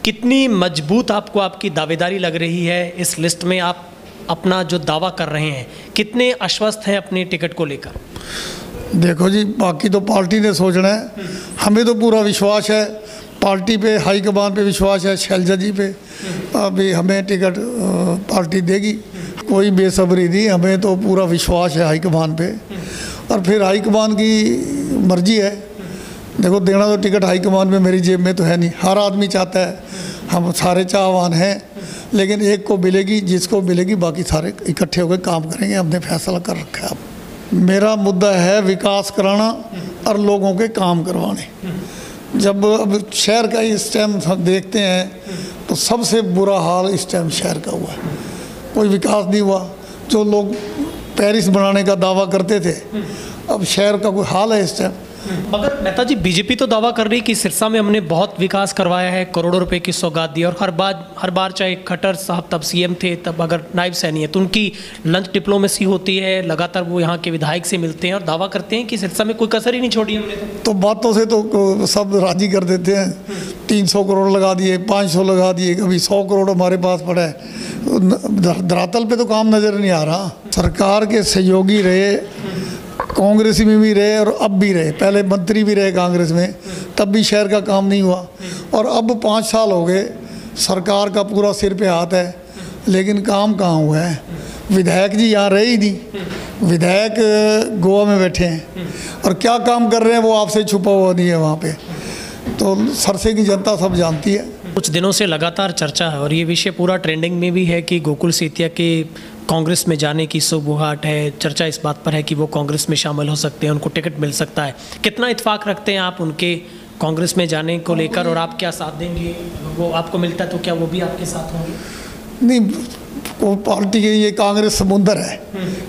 कितनी मजबूत आपको आपकी दावेदारी लग रही है इस लिस्ट में? आप अपना जो दावा कर रहे हैं, कितने आश्वस्त हैं अपने टिकट को लेकर? देखो जी, बाकी तो पार्टी ने सोचना है। हमें तो पूरा विश्वास है पार्टी पे, हाईकमान पे विश्वास है, शैलजा जी पे। अभी हमें टिकट पार्टी देगी, कोई बेसब्री नहीं। हमें तो पूरा विश्वास है हाईकमान पे, और फिर हाईकमान की मर्जी है। देखो, देना तो टिकट हाईकमान में मेरी जेब में तो है नहीं। हर आदमी चाहता है, हम सारे चाहवान हैं, लेकिन एक को मिलेगी, जिसको मिलेगी बाकी सारे इकट्ठे होकर काम करेंगे। हमने फैसला कर रखा है। अब मेरा मुद्दा है विकास कराना और लोगों के काम करवाने। जब अब शहर का इस टाइम देखते हैं तो सबसे बुरा हाल इस टाइम शहर का हुआ है। कोई विकास नहीं हुआ। जो लोग पेरिस बनाने का दावा करते थे, अब शहर का कोई हाल है इस टाइम। मगर मेहता जी, बीजेपी तो दावा कर रही कि सिरसा में हमने बहुत विकास करवाया है, करोड़ों रुपए की सौगात दी, और हर बार चाहे खट्टर साहब तब सीएम थे, तब अगर नायब सैनी है तो उनकी लंच डिप्लोमेसी होती है, लगातार वो यहाँ के विधायक से मिलते हैं और दावा करते हैं कि सिरसा में कोई कसर ही नहीं छोड़ी हमने। तो बातों से तो सब राजी कर देते हैं। 300 करोड़ लगा दिए, 500 लगा दिए, कभी 100 करोड़ हमारे पास पड़ा है। धरातल पे तो काम नज़र नहीं आ रहा। सरकार के सहयोगी रहे, कांग्रेस में भी रहे और अब भी रहे। पहले मंत्री भी रहे कांग्रेस में, तब भी शहर का काम नहीं हुआ। और अब 5 साल हो गए, सरकार का पूरा सिर पे हाथ है, लेकिन काम कहाँ हुआ है? विधायक जी यहाँ रहे ही नहीं। विधायक गोवा में बैठे हैं और क्या काम कर रहे हैं वो आपसे छुपा हुआ नहीं है वहाँ पे। तो सरसे की जनता सब जानती है। कुछ दिनों से लगातार चर्चा है और ये विषय पूरा ट्रेंडिंग में भी है कि गोकुल सेतिया के कांग्रेस में जाने की सुबुगाहट है। चर्चा इस बात पर है कि वो कांग्रेस में शामिल हो सकते हैं, उनको टिकट मिल सकता है। कितना इत्फाक रखते हैं आप उनके कांग्रेस में जाने को लेकर, और आप क्या साथ देंगे? वो आपको मिलता है तो क्या वो भी आपके साथ होंगे? नहीं, वो पार्टी के ये कांग्रेस समुंदर है,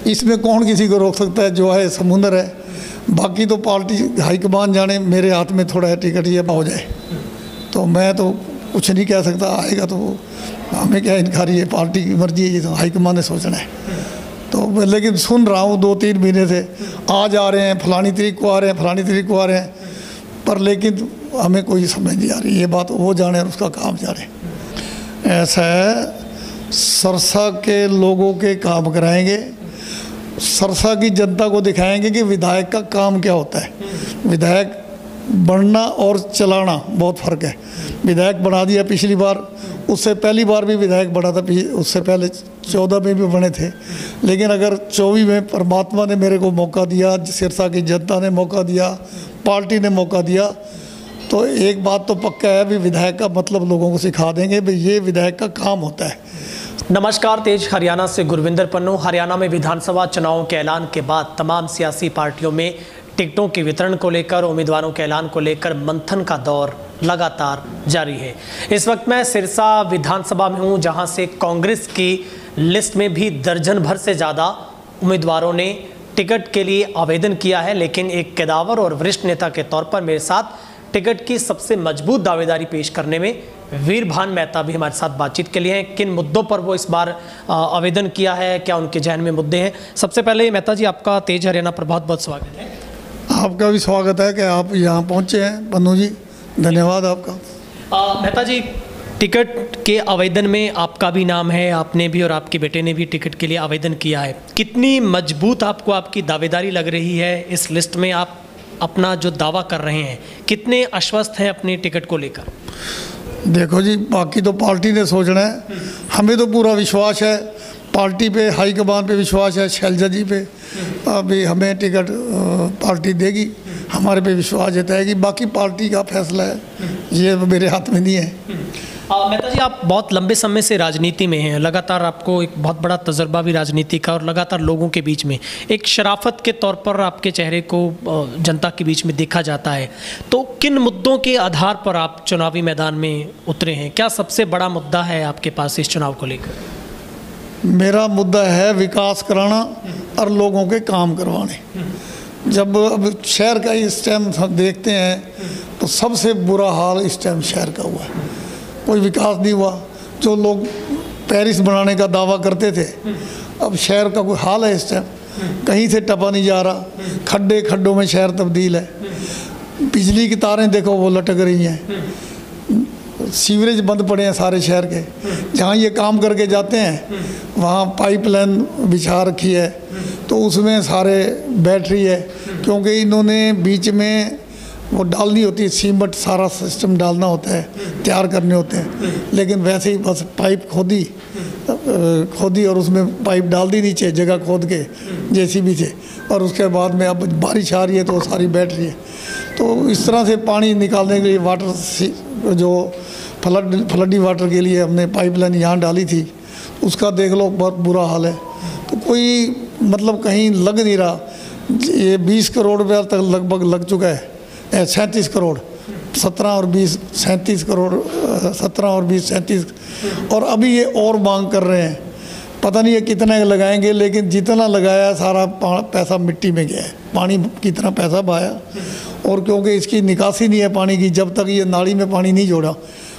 इसमें कौन किसी को रोक सकता है? जो है समुंदर है। बाकी तो पार्टी हाईकमान जाने, मेरे हाथ में थोड़ा है टिकट ये हो जाए तो मैं तो कुछ नहीं कह सकता। आएगा तो हमें क्या इनकारी है, पार्टी की मर्जी है, ये तो हाईकमान ने सोचना है। तो लेकिन सुन रहा हूँ 2-3 महीने से, आज आ रहे हैं, फलानी तारीख को आ रहे हैं, फलानी तारीख को आ रहे हैं, पर लेकिन हमें कोई समझ नहीं आ रही। ये बात वो जाने और उसका काम जाने। ऐसा है, सरसा के लोगों के काम कराएंगे, सरसा की जनता को दिखाएंगे कि विधायक का काम क्या होता है। विधायक बनना और चलाना बहुत फ़र्क है। विधायक बना दिया पिछली बार, उससे पहली बार भी विधायक बना था, उससे पहले 14 में भी बने थे। लेकिन अगर 24 में परमात्मा ने मेरे को मौका दिया, सिरसा की जनता ने मौका दिया, पार्टी ने मौका दिया, तो एक बात तो पक्का है भी विधायक का मतलब लोगों को सिखा देंगे भाई ये विधायक का काम होता है। नमस्कार, तेज हरियाणा से गुरविंदर पन्नू। हरियाणा में विधानसभा चुनावों के ऐलान के बाद तमाम सियासी पार्टियों में टिकटों के वितरण को लेकर, उम्मीदवारों के ऐलान को लेकर मंथन का दौर लगातार जारी है। इस वक्त मैं सिरसा विधानसभा में हूं, जहां से कांग्रेस की लिस्ट में भी दर्जन भर से ज़्यादा उम्मीदवारों ने टिकट के लिए आवेदन किया है। लेकिन एक कदावर और वरिष्ठ नेता के तौर पर मेरे साथ टिकट की सबसे मजबूत दावेदारी पेश करने में वीरभान मेहता भी हमारे साथ बातचीत के लिए हैं। किन मुद्दों पर वो इस बार आवेदन किया है, क्या उनके जहन में मुद्दे हैं? सबसे पहले मेहता जी, आपका तेज हरियाणा पर बहुत बहुत स्वागत है। आपका भी स्वागत है कि आप यहाँ पहुँचे हैं पन्नू जी, धन्यवाद आपका। मेहता जी, टिकट के आवेदन में आपका भी नाम है, आपने भी और आपके बेटे ने भी टिकट के लिए आवेदन किया है। कितनी मजबूत आपको आपकी दावेदारी लग रही है इस लिस्ट में? आप अपना जो दावा कर रहे हैं, कितने आश्वस्त हैं अपने टिकट को लेकर? देखो जी, बाकी तो पार्टी ने सोचना है। हमें तो पूरा विश्वास है पार्टी पे, हाईकमान पे विश्वास है, शैलजा जी पे। अभी हमें टिकट पार्टी देगी, हमारे पे विश्वास जताएगी। बाकी पार्टी का फैसला है, ये मेरे हाथ में नहीं है। मेहता जी, आप बहुत लंबे समय से राजनीति में हैं, लगातार आपको एक बहुत बड़ा तजर्बा भी राजनीति का, और लगातार लोगों के बीच में एक शराफत के तौर पर आपके चेहरे को जनता के बीच में देखा जाता है। तो किन मुद्दों के आधार पर आप चुनावी मैदान में उतरे हैं? क्या सबसे बड़ा मुद्दा है आपके पास इस चुनाव को लेकर? मेरा मुद्दा है विकास कराना और लोगों के काम करवाने। जब अब शहर का इस टाइम देखते हैं तो सबसे बुरा हाल इस टाइम शहर का हुआ है। कोई विकास नहीं हुआ। जो लोग पेरिस बनाने का दावा करते थे, अब शहर का कोई हाल है इस टाइम, कहीं से टपा नहीं जा रहा। खड्डे खड्डों में शहर तब्दील है। बिजली की तारें देखो वो लटक रही हैं। सीवरेज बंद पड़े हैं सारे शहर के। जहाँ ये काम करके जाते हैं वहाँ पाइपलाइन बिछा रखी है, तो उसमें सारे बैटरी है, क्योंकि इन्होंने बीच में वो डालनी होती है, सीमेंट सारा सिस्टम डालना होता है, तैयार करने होते हैं, लेकिन वैसे ही बस पाइप खोदी और उसमें पाइप डाल दी नीचे जगह खोद के जेसीबी से, और उसके बाद में अब बारिश आ रही है तो सारी बैटरी है। तो इस तरह से पानी निकालने के लिए वाटर जो फ्लडी वाटर के लिए हमने पाइपलाइन यहाँ डाली थी, उसका देख लो बहुत बुरा हाल है। तो कोई मतलब कहीं लग नहीं रहा। ये 20 करोड़ रुपया तक लगभग लग चुका है, 37 करोड़, 17 और 20 37 करोड़, 17 और 20 37, और अभी ये और मांग कर रहे हैं। पता नहीं ये कितना लगाएंगे, लेकिन जितना लगाया सारा पैसा मिट्टी में गया है। पानी कितना पैसा बहाया, और क्योंकि इसकी निकासी नहीं है पानी की, जब तक ये नाली में पानी नहीं जोड़ा,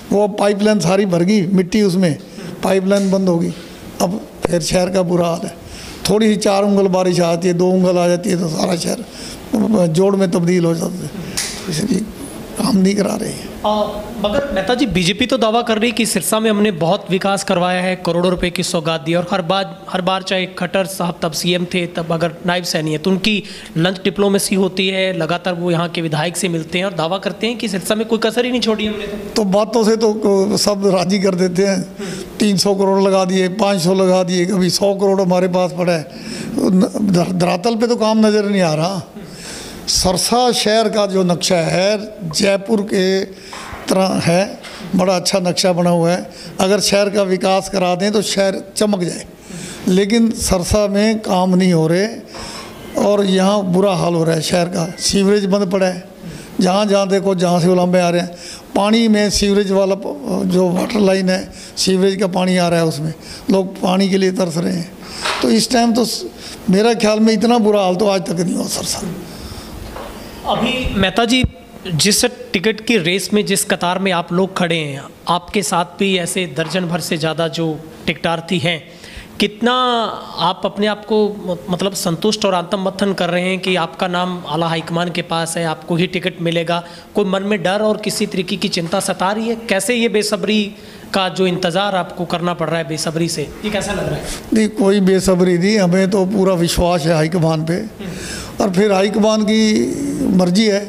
वो पाइपलाइन सारी भर गई मिट्टी, उसमें पाइपलाइन बंद होगी। अब फिर शहर का बुरा हाल है। थोड़ी सी 4 उंगल बारिश आती है, 2 उंगल आ जाती है तो सारा शहर जोड़ में तब्दील हो जाता है। इसलिए काम नहीं करा रहे हैं। मगर मेहता जी, बीजेपी तो दावा कर रही है कि सिरसा में हमने बहुत विकास करवाया है, करोड़ों रुपए की सौगात दी, और हर बार चाहे खट्टर साहब तब सीएम थे, तब अगर नायब सैनी है तो उनकी लंच डिप्लोमेसी होती है, लगातार वो यहाँ के विधायक से मिलते हैं और दावा करते हैं कि सिरसा में कोई कसर ही नहीं छोड़ी हमने। तो बातों से तो सब राजी कर देते हैं। 300 करोड़ लगा दिए, 500 लगा दिए, कभी 100 करोड़ हमारे पास पड़ा है। धरातल पे तो काम नज़र नहीं आ रहा। सरसा शहर का जो नक्शा है जयपुर के तरह है, बड़ा अच्छा नक्शा बना हुआ है। अगर शहर का विकास करा दें तो शहर चमक जाए, लेकिन सरसा में काम नहीं हो रहे और यहाँ बुरा हाल हो रहा है शहर का। सीवरेज बंद पड़ा है, जहाँ जहाँ देखो, जहाँ से उलाम्बे आ रहे हैं, पानी में सीवरेज वाला जो वाटर लाइन है, सीवरेज का पानी आ रहा है, उसमें लोग पानी के लिए तरस रहे हैं। तो इस टाइम तो मेरा ख्याल में इतना बुरा हाल तो आज तक नहीं हुआ सरसा। अभी मेहता जी, जिस टिकट की रेस में, जिस कतार में आप लोग खड़े हैं, आपके साथ भी ऐसे दर्जन भर से ज़्यादा जो टिकटार्थी हैं, कितना आप अपने आप को मतलब संतुष्ट और आत्ममथन कर रहे हैं कि आपका नाम आला हाईकमान के पास है, आपको ही टिकट मिलेगा? कोई मन में डर और किसी तरीके की चिंता सता रही है? कैसे ये बेसब्री का जो इंतज़ार आपको करना पड़ रहा है बेसब्री से, ये कैसा लग रहा है? नहीं, कोई बेसब्री नहीं, हमें तो पूरा विश्वास है हाईकमान पे, और फिर हाईकमान की मर्जी है।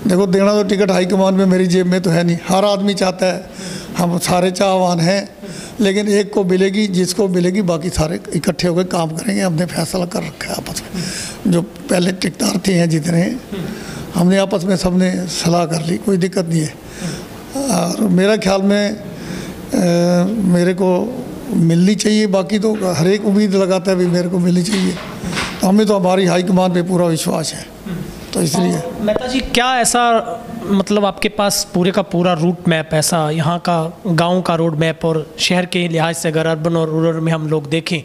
देखो, देना तो टिकट हाईकमान में, मेरी जेब में तो है नहीं। हर आदमी चाहता है, हम सारे चाहवान हैं, लेकिन एक को मिलेगी, जिसको मिलेगी, बाकी सारे इकट्ठे होकर काम करेंगे। हमने फैसला कर रखा है आपस में। जो पहले टिकटार्थी हैं जितने, हमने आपस में सबने सलाह कर ली, कोई दिक्कत नहीं है। और मेरा ख्याल में मेरे को मिलनी चाहिए। बाकी तो हर एक उम्मीद लगाता है भी मेरे को मिलनी चाहिए। तो हमें तो हमारी हाईकमान पे पूरा विश्वास है, तो इसलिए। मेहता जी, क्या ऐसा मतलब आपके पास पूरे का पूरा रूट मैप, ऐसा यहाँ का गांव का रोड मैप और शहर के लिहाज से अगर अर्बन और रूरल में हम लोग देखें,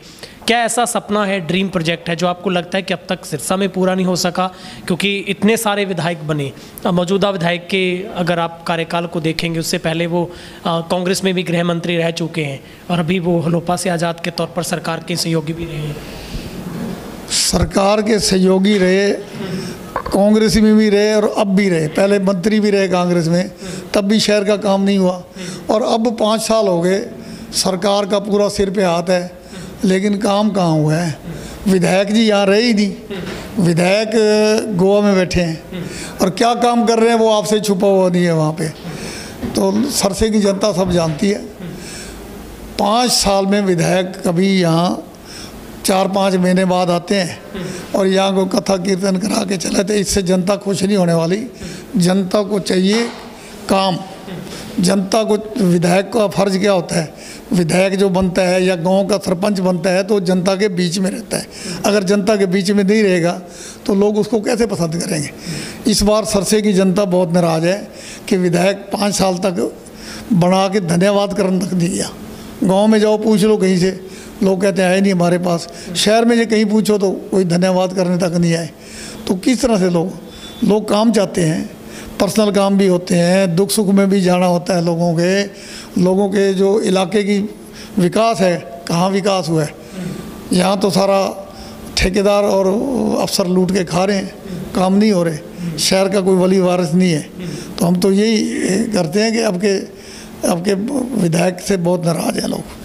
क्या ऐसा सपना है, ड्रीम प्रोजेक्ट है जो आपको लगता है कि अब तक सिरसा में पूरा नहीं हो सका? क्योंकि इतने सारे विधायक बने, मौजूदा विधायक के अगर आप कार्यकाल को देखेंगे, उससे पहले वो कांग्रेस में भी गृह मंत्री रह चुके हैं, और अभी वो हलोपा से आज़ाद के तौर पर सरकार के सहयोगी भी रहे हैं। सरकार के सहयोगी रहे, कांग्रेस में भी रहे और अब भी रहे। पहले मंत्री भी रहे कांग्रेस में, तब भी शहर का काम नहीं हुआ। और अब 5 साल हो गए, सरकार का पूरा सिर पे हाथ है, लेकिन काम कहाँ हुआ है? विधायक जी यहाँ रहे ही नहीं। विधायक गोवा में बैठे हैं और क्या काम कर रहे हैं वो आपसे छुपा हुआ नहीं है वहाँ पे। तो सरसे की जनता सब जानती है। 5 साल में विधायक कभी यहाँ 4-5 महीने बाद आते हैं और यहाँ को कथा कीर्तन करा के चले थे। इससे जनता खुश नहीं होने वाली। जनता को चाहिए काम। जनता को, विधायक का फर्ज क्या होता है? विधायक जो बनता है या गांव का सरपंच बनता है तो जनता के बीच में रहता है। अगर जनता के बीच में नहीं रहेगा तो लोग उसको कैसे पसंद करेंगे? इस बार सरसे की जनता बहुत नाराज़ है कि विधायक 5 साल तक बना के धन्यवाद करने तक नहीं गया। गाँव में जाओ पूछ लो कहीं से, लोग कहते हैं आए नहीं हमारे पास। शहर में जो कहीं पूछो तो कोई धन्यवाद करने तक नहीं आए। तो किस तरह से लोग काम चाहते हैं, पर्सनल काम भी होते हैं, दुख सुख में भी जाना होता है लोगों के जो इलाके की विकास है, कहाँ विकास हुआ है? यहाँ तो सारा ठेकेदार और अफसर लूट के खा रहे हैं, काम नहीं हो रहे। शहर का कोई वली वारिस नहीं है। तो हम तो यही करते हैं कि अब के आपके विधायक से बहुत नाराज हैं लोग।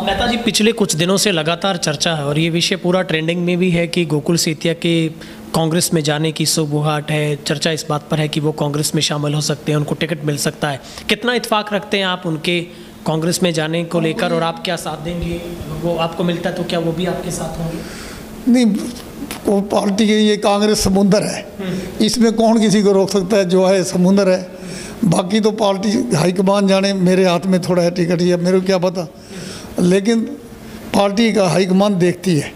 मेहता जी, पिछले कुछ दिनों से लगातार चर्चा है और ये विषय पूरा ट्रेंडिंग में भी है कि गोकुल सेतिया के कांग्रेस में जाने की सुबुगाहट है। चर्चा इस बात पर है कि वो कांग्रेस में शामिल हो सकते हैं, उनको टिकट मिल सकता है। कितना इत्फाक रखते हैं आप उनके कांग्रेस में जाने को लेकर, और आप क्या साथ देंगे? वो आपको मिलता है तो क्या वो भी आपके साथ होंगे? नहीं, वो पार्टी के ये कांग्रेस समुंदर है, इसमें कौन किसी को रोक सकता है? जो है समुंदर है। बाकी तो पार्टी हाईकमान जाने, मेरे हाथ में थोड़ा है टिकट, या मेरे को क्या पता। लेकिन पार्टी का हाईकमान देखती है,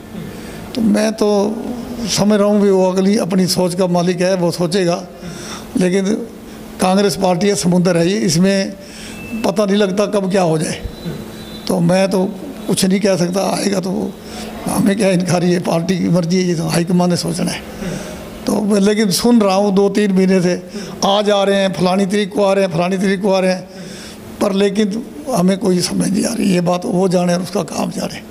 तो मैं तो समझ रहा हूँ भी वो अगली अपनी सोच का मालिक है, वो सोचेगा। लेकिन कांग्रेस पार्टी है, समुंदर है ये, इसमें पता नहीं लगता कब क्या हो जाए। तो मैं तो कुछ नहीं कह सकता, आएगा तो हमें क्या इनकारी है, पार्टी की मर्जी है, ये तो हाईकमान ने सोचना है। तो लेकिन सुन रहा हूँ 2-3 महीने से आज आ रहे हैं, फलानी तारीख को आ रहे हैं, फलानी तारीख को आ रहे हैं, पर लेकिन हमें कोई समझ नहीं आ रही। ये बात वो जाने और उसका काम जाने।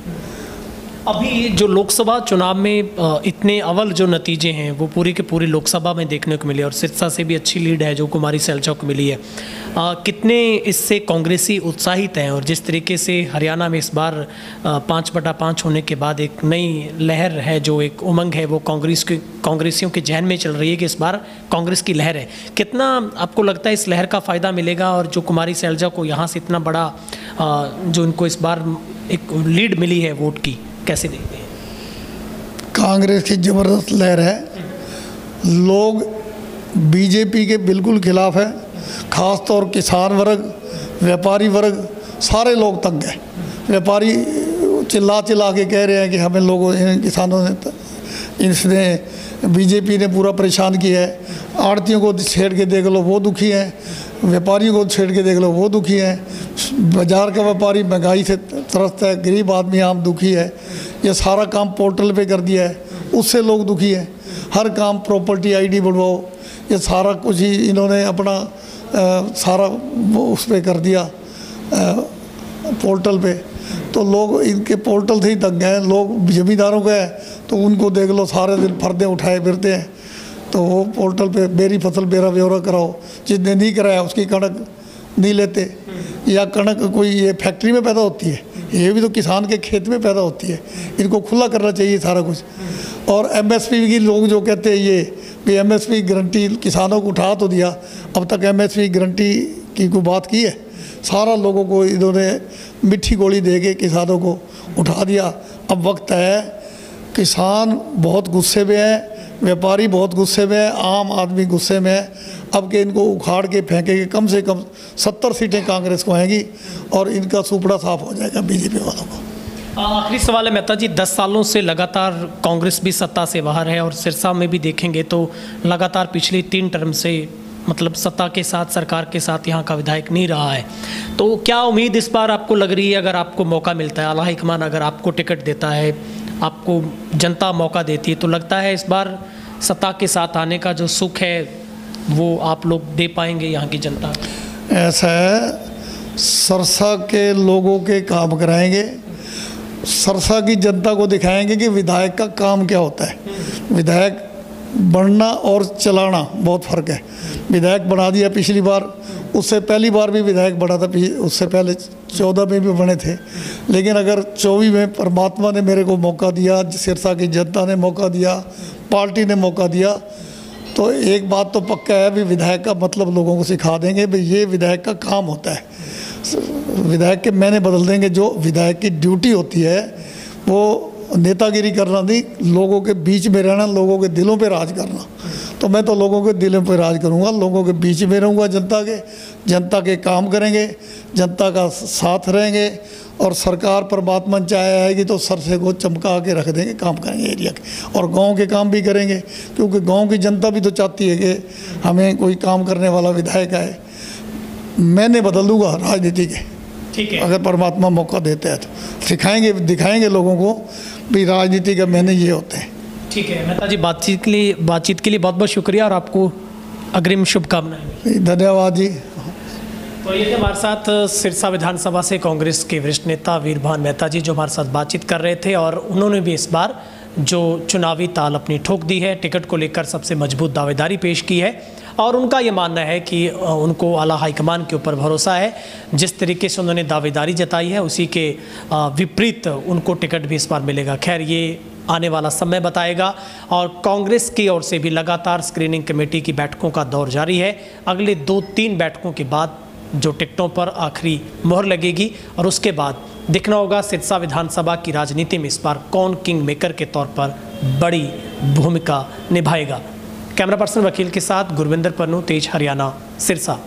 अभी जो लोकसभा चुनाव में इतने अव्वल जो नतीजे हैं वो पूरी के पूरी लोकसभा में देखने को मिले, और सिरसा से भी अच्छी लीड है जो कुमारी सैलजा को मिली है। कितने इससे कांग्रेसी उत्साहित हैं, और जिस तरीके से हरियाणा में इस बार 5/5 होने के बाद एक नई लहर है, जो एक उमंग है वो कांग्रेसियों के जहन में चल रही है कि इस बार कांग्रेस की लहर है। कितना आपको लगता है इस लहर का फ़ायदा मिलेगा, और जो कुमारी सैलजा को यहाँ से इतना बड़ा जो इनको इस बार एक लीड मिली है वोट की, कैसे देखते हैं? कांग्रेस की ज़बरदस्त लहर है। लोग बीजेपी के बिल्कुल खिलाफ है, ख़ास तौर किसान वर्ग, व्यापारी वर्ग, सारे लोग तंग हैं। व्यापारी चिल्ला चिल्ला के कह रहे हैं कि हमें लोगों इन किसानों ने, इसने बीजेपी ने पूरा परेशान किया है। आड़तियों को छेड़ के देख लो वो दुखी हैं, व्यापारियों को छेड़ के देख लो वो दुखी हैं। बाजार का व्यापारी महंगाई से त्रस्त है, गरीब आदमी आम दुखी है। ये सारा काम पोर्टल पे कर दिया है, उससे लोग दुखी हैं। हर काम प्रॉपर्टी आईडी बढ़वाओ, ये सारा कुछ ही इन्होंने अपना सारा वो उस पर कर दिया पोर्टल पे। तो लोग इनके पोर्टल से ही तंग हैं। लोग ज़मींदारों का है तो उनको देख लो, सारे दिन फर्दे उठाए फिरते हैं। तो वो पोर्टल पे मेरी फसल मेरा ब्यौरा कराओ, जिसने नहीं कराया उसकी कणक नहीं लेते। या कणक कोई ये फैक्ट्री में पैदा होती है, ये भी तो किसान के खेत में पैदा होती है। इनको खुला करना चाहिए सारा कुछ। और एमएसपी की लोग जो कहते हैं ये भी एमएसपी गारंटी किसानों को उठा तो दिया, अब तक एमएसपी गारंटी की कोई बात की है? सारा लोगों को इन्होंने मिठी गोली दे के किसानों को उठा दिया। अब वक्त है, किसान बहुत गुस्से में है, व्यापारी बहुत गुस्से में है, आम आदमी गुस्से में है। अब के इनको उखाड़ के फेंकेंगे, कम से कम 70 सीटें कांग्रेस को आएंगी और इनका सुपड़ा साफ हो जाएगा बीजेपी वालों को। आखिरी सवाल है मेहता जी, 10 सालों से लगातार कांग्रेस भी सत्ता से बाहर है, और सिरसा में भी देखेंगे तो लगातार पिछली 3 टर्म से मतलब सत्ता के साथ, सरकार के साथ यहाँ का विधायक नहीं रहा है। तो क्या उम्मीद इस बार आपको लग रही है, अगर आपको मौका मिलता है, आला हाईकमान अगर आपको टिकट देता है, आपको जनता मौका देती है, तो लगता है इस बार सत्ता के साथ आने का जो सुख है वो आप लोग दे पाएंगे यहाँ की जनता? ऐसा है, सरसा के लोगों के काम कराएंगे, सरसा की जनता को दिखाएंगे कि विधायक का काम क्या होता है। विधायक बनना और चलाना बहुत फ़र्क है। विधायक बना दिया पिछली बार, उससे पहली बार भी विधायक बना था, उससे पहले 14 में भी बने थे। लेकिन अगर 24 में परमात्मा ने मेरे को मौका दिया, सिरसा की जनता ने मौका दिया, पार्टी ने मौका दिया, तो एक बात तो पक्का है भी विधायक का मतलब लोगों को सिखा देंगे भाई ये विधायक का काम होता है। विधायक के मैंने बदल देंगे। जो विधायक की ड्यूटी होती है वो नेतागिरी करना नहीं, लोगों के बीच में रहना, लोगों के दिलों पे राज करना। तो मैं तो लोगों के दिलों पे राज करूँगा, लोगों के बीच में रहूँगा, जनता के काम करेंगे, जनता का साथ रहेंगे। और सरकार परमात्मा चाहे आएगी तो सरसे को चमका के रख देंगे, काम करेंगे एरिया के, और गांव के काम भी करेंगे, क्योंकि गांव की जनता भी तो चाहती है कि हमें कोई काम करने वाला विधायक आए। मैंने बदल दूँगा राजनीति के, ठीक है, अगर परमात्मा मौका देते हैं तो सिखाएंगे, दिखाएंगे लोगों को भी राजनीति का मैंने ये होते हैं। ठीक है मेहता जी, बातचीत के लिए बहुत बहुत शुक्रिया, और आपको अग्रिम शुभकामनाएं। धन्यवाद जी। तो ये थे हमारे साथ सिरसा विधानसभा से कांग्रेस के वरिष्ठ नेता वीरभान मेहता जी, जो हमारे साथ बातचीत कर रहे थे। और उन्होंने भी इस बार जो चुनावी ताल अपनी ठोक दी है, टिकट को लेकर सबसे मजबूत दावेदारी पेश की है। और उनका ये मानना है कि उनको आला हाईकमान के ऊपर भरोसा है। जिस तरीके से उन्होंने दावेदारी जताई है उसी के विपरीत उनको टिकट भी इस बार मिलेगा। खैर ये आने वाला समय बताएगा। और कांग्रेस की ओर से भी लगातार स्क्रीनिंग कमेटी की बैठकों का दौर जारी है। अगले 2-3 बैठकों के बाद जो टिकटों पर आखिरी मोहर लगेगी और उसके बाद देखना होगा सिरसा विधानसभा की राजनीति में इस बार कौन किंग मेकर के तौर पर बड़ी भूमिका निभाएगा। कैमरा पर्सन वकील के साथ गुरविंदर पन्नू, तेज हरियाणा, सिरसा।